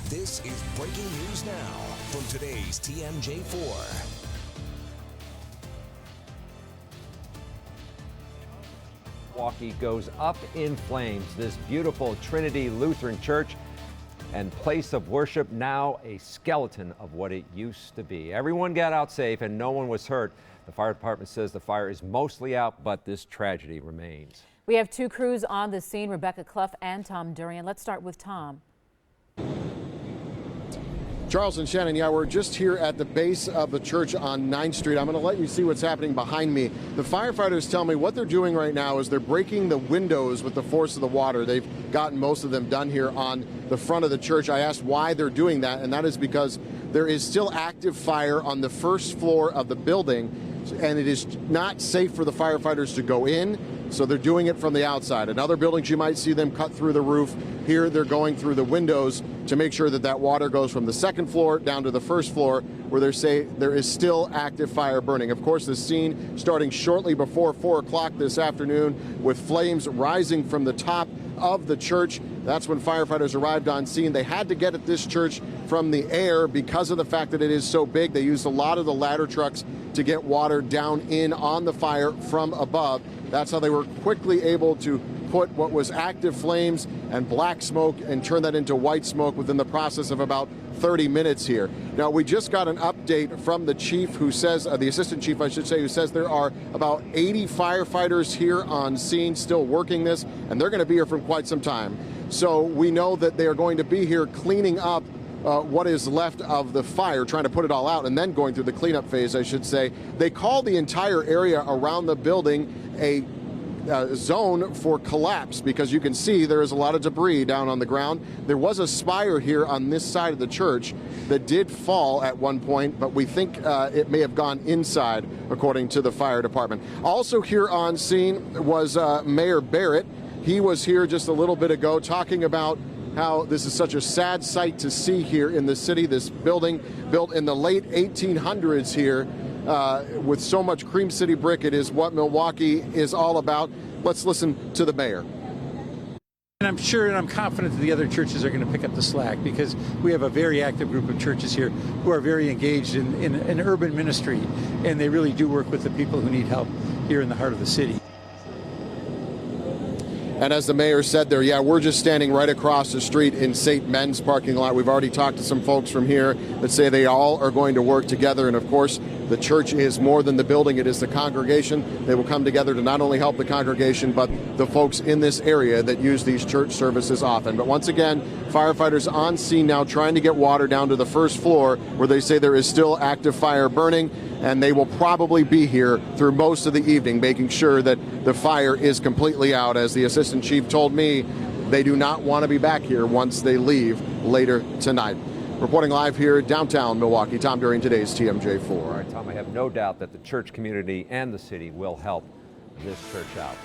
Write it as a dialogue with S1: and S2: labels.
S1: This is breaking news now from today's TMJ4.
S2: Milwaukee goes up in flames. This beautiful Trinity Lutheran Church and place of worship now a skeleton of what it used to be. Everyone got out safe and no one was hurt. The fire department says the fire is mostly out, but this tragedy remains.
S3: We have two crews on the scene, Rebecca Clough and Tom Durian. Let's start with Tom.
S4: Charles and Shannon, yeah, we're just here at the base of the church on 9th Street. I'm going to let you see what's happening behind me. The firefighters tell me what they're doing right now is they're breaking the windows with the force of the water. They've gotten most of them done here on the front of the church. I asked why they're doing that, and that is because there is still active fire on the first floor of the building, and it is not safe for the firefighters to go in, so they're doing it from the outside. In other buildings, you might see them cut through the roof. Here, they're going through the windows to make sure that that water goes from the second floor down to the first floor, where they say there is still active fire burning. Of course, the scene starting shortly before 4 o'clock this afternoon with flames rising from the top of the church. That's when firefighters arrived on scene. They had to get at this church from the air because of the fact that it is so big. They used a lot of the ladder trucks to get water down in on the fire from above. That's how they were quickly able to put what was active flames and black smoke and turn that into white smoke within the process of about 30 minutes here. Now, we just got an update from the chief who says, the assistant chief, I should say, who says there are about 80 firefighters here on scene still working this, and they're going to be here for quite some time. So we know that they are going to be here cleaning up what is left of the fire, trying to put it all out, and then going through the cleanup phase, I should say. They call the entire area around the building a zone for collapse because you can see there is a lot of debris down on the ground. There was a spire here on this side of the church that did fall at one point, but we think it may have gone inside, according to the fire department. Also here on scene was Mayor Barrett. He was here just a little bit ago talking about how this is such a sad sight to see here in the city. This building built in the late 1800s here with so much Cream City brick. It is what Milwaukee is all about. Let's listen to the mayor.
S5: And I'm sure and I'm confident that the other churches are going to pick up the slack because we have a very active group of churches here who are very engaged in urban ministry, and they really do work with the people who need help here in the heart of the city.
S4: And as the mayor said there, yeah, we're just standing right across the street in St. Men's parking lot. We've already talked to some folks from here that say they all are going to work together. And of course, the church is more than the building. It is the congregation. They will come together to not only help the congregation, but the folks in this area that use these church services often. But once again, firefighters on scene now trying to get water down to the first floor where they say there is still active fire burning. And they will probably be here through most of the evening, making sure that the fire is completely out. As the assistant chief told me, they do not want to be back here once they leave later tonight. Reporting live here downtown Milwaukee, Tom Durian, today's TMJ4.
S2: All right, Tom, I have no doubt that the church community and the city will help this church out.